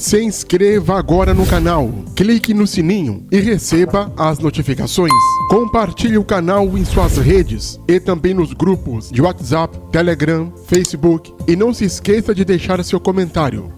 Se inscreva agora no canal, clique no sininho e receba as notificações. Compartilhe o canal em suas redes e também nos grupos de WhatsApp, Telegram, Facebook e não se esqueça de deixar seu comentário.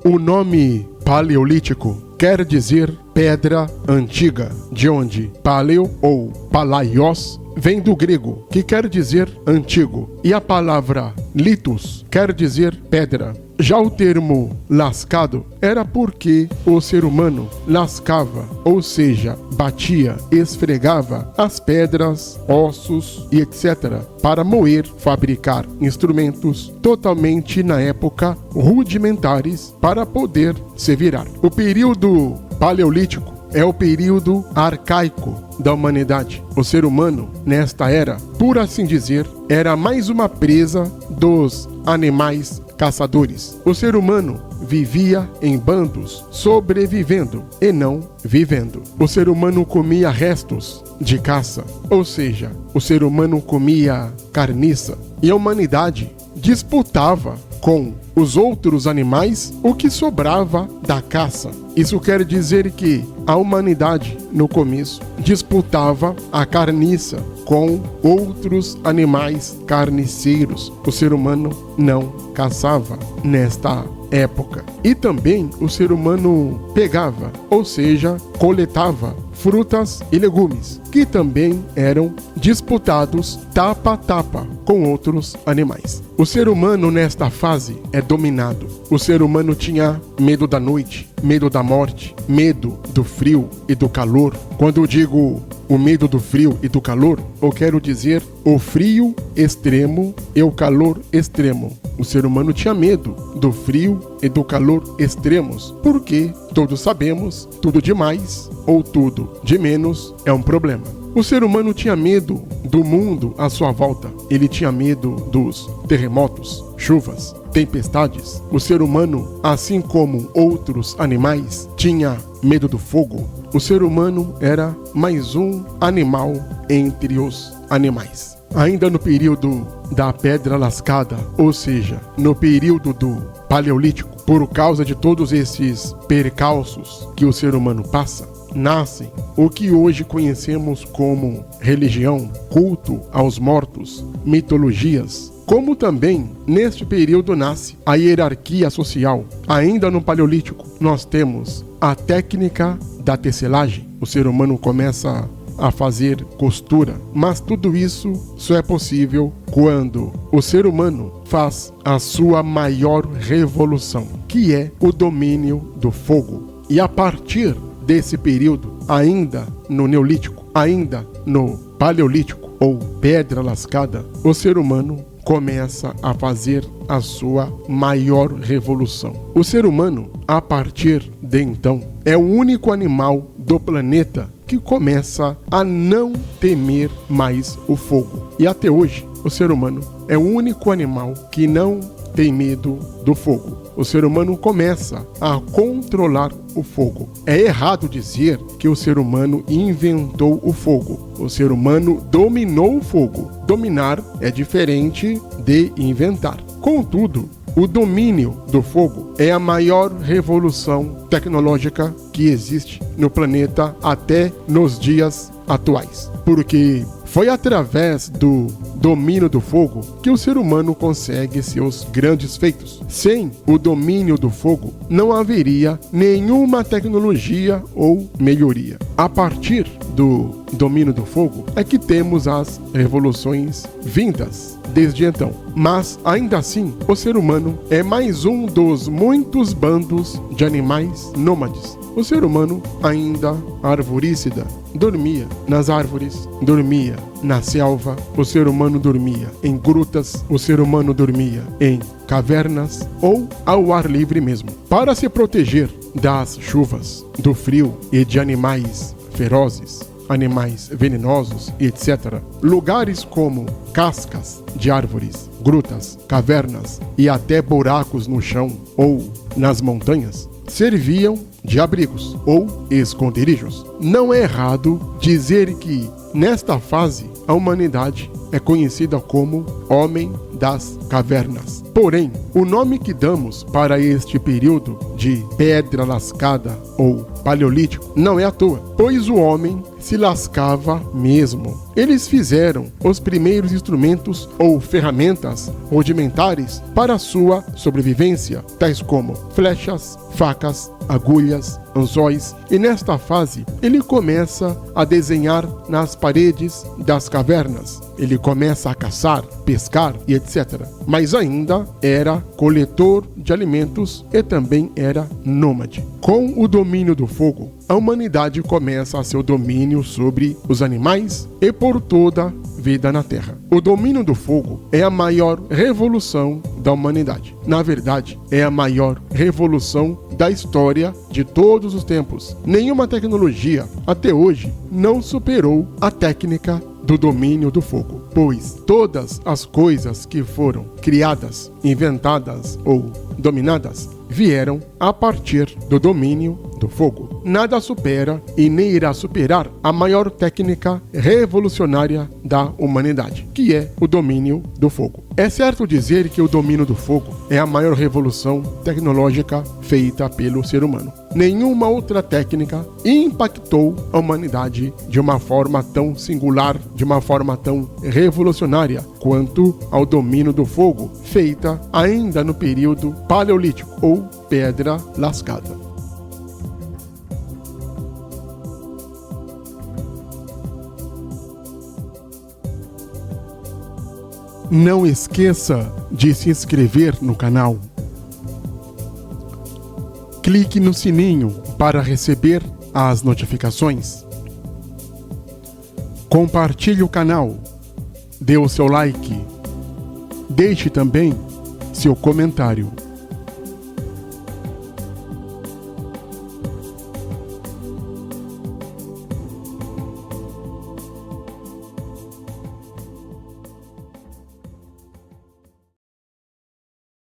O nome Paleolítico quer dizer pedra antiga, de onde paleo ou palaios vem do grego, que quer dizer antigo, e a palavra litos quer dizer pedra. Já o termo lascado era porque o ser humano lascava, ou seja, batia, esfregava as pedras, ossos e etc. para moer, fabricar instrumentos totalmente na época rudimentares para poder se virar. O período paleolítico é o período arcaico da humanidade. O ser humano, nesta era, por assim dizer, era mais uma presa dos animais caçadores. O ser humano vivia em bandos, sobrevivendo e não vivendo. O ser humano comia restos de caça, ou seja, o ser humano comia carniça. E a humanidade disputava com os outros animais o que sobrava da caça. Isso quer dizer que a humanidade, no começo, disputava a carniça com outros animais carniceiros. O ser humano não caçava nesta época. E também o ser humano pegava, ou seja, coletava frutas e legumes, que também eram disputados tapa a tapa com outros animais. O ser humano nesta fase é dominado. O ser humano tinha medo da noite, medo da morte, medo do frio e do calor. Quando eu digo o medo do frio e do calor, eu quero dizer o frio extremo e o calor extremo. O ser humano tinha medo do frio e do calor extremos, porque todos sabemos, tudo demais ou tudo de menos é um problema. O ser humano tinha medo do mundo à sua volta. Ele tinha medo dos terremotos, chuvas, tempestades. O ser humano, assim como outros animais, tinha medo do fogo. O ser humano era mais um animal entre os animais. Ainda no período da pedra lascada, ou seja, no período do Paleolítico, por causa de todos esses percalços que o ser humano passa, nascem o que hoje conhecemos como religião, culto aos mortos, mitologias. Como também, neste período, nasce a hierarquia social. Ainda no Paleolítico, nós temos a técnica da tecelagem. O ser humano começa a fazer costura, mas tudo isso só é possível quando o ser humano faz a sua maior revolução, que é o domínio do fogo. E a partir desse período, ainda no Neolítico, ainda no Paleolítico ou Pedra Lascada, o ser humano começa a fazer a sua maior revolução. O ser humano, a partir de então, é o único animal do planeta que começa a não temer mais o fogo. E até hoje, o ser humano é o único animal que não tem medo do fogo. O ser humano começa a controlar o fogo. É errado dizer que o ser humano inventou o fogo. O ser humano dominou o fogo. Dominar é diferente de inventar. Contudo, o domínio do fogo é a maior revolução tecnológica que existe no planeta até nos dias atuais. Porque foi através do domínio do fogo que o ser humano consegue seus grandes feitos. Sem o domínio do fogo, não haveria nenhuma tecnologia ou melhoria. A partir do domínio do fogo é que temos as revoluções vindas desde então. Mas, ainda assim, o ser humano é mais um dos muitos bandos de animais nômades. O ser humano, ainda arvorícola, dormia nas árvores, dormia na selva, o ser humano dormia em grutas, o ser humano dormia em cavernas ou ao ar livre mesmo. Para se proteger das chuvas, do frio e de animais ferozes, animais venenosos, etc. Lugares como cascas de árvores, grutas, cavernas e até buracos no chão ou nas montanhas serviam de abrigos ou esconderijos. Não é errado dizer que, nesta fase, a humanidade é conhecida como Homem das Cavernas. Porém, o nome que damos para este período de Pedra Lascada ou Paleolítico não é à toa, pois o homem se lascava mesmo. Eles fizeram os primeiros instrumentos ou ferramentas rudimentares para sua sobrevivência, tais como flechas, facas, agulhas, anzóis, e nesta fase ele começa a desenhar nas paredes das cavernas. Ele começa a caçar, pescar e etc. Mas ainda era coletor de alimentos e também era nômade. Com o domínio do fogo, a humanidade começa a seu domínio sobre os animais e por toda vida na Terra. O domínio do fogo é a maior revolução da humanidade. Na verdade, é a maior revolução da história de todos os tempos. Nenhuma tecnologia até hoje não superou a técnica do domínio do fogo, pois todas as coisas que foram criadas, inventadas ou dominadas vieram a partir do domínio do fogo. Nada supera e nem irá superar a maior técnica revolucionária da humanidade, que é o domínio do fogo. É certo dizer que o domínio do fogo é a maior revolução tecnológica feita pelo ser humano. Nenhuma outra técnica impactou a humanidade de uma forma tão singular, de uma forma tão revolucionária quanto ao domínio do fogo, feita ainda no período paleolítico ou Pedra Lascada. Não esqueça de se inscrever no canal. Clique no sininho para receber as notificações. Compartilhe o canal. Dê o seu like. Deixe também seu comentário.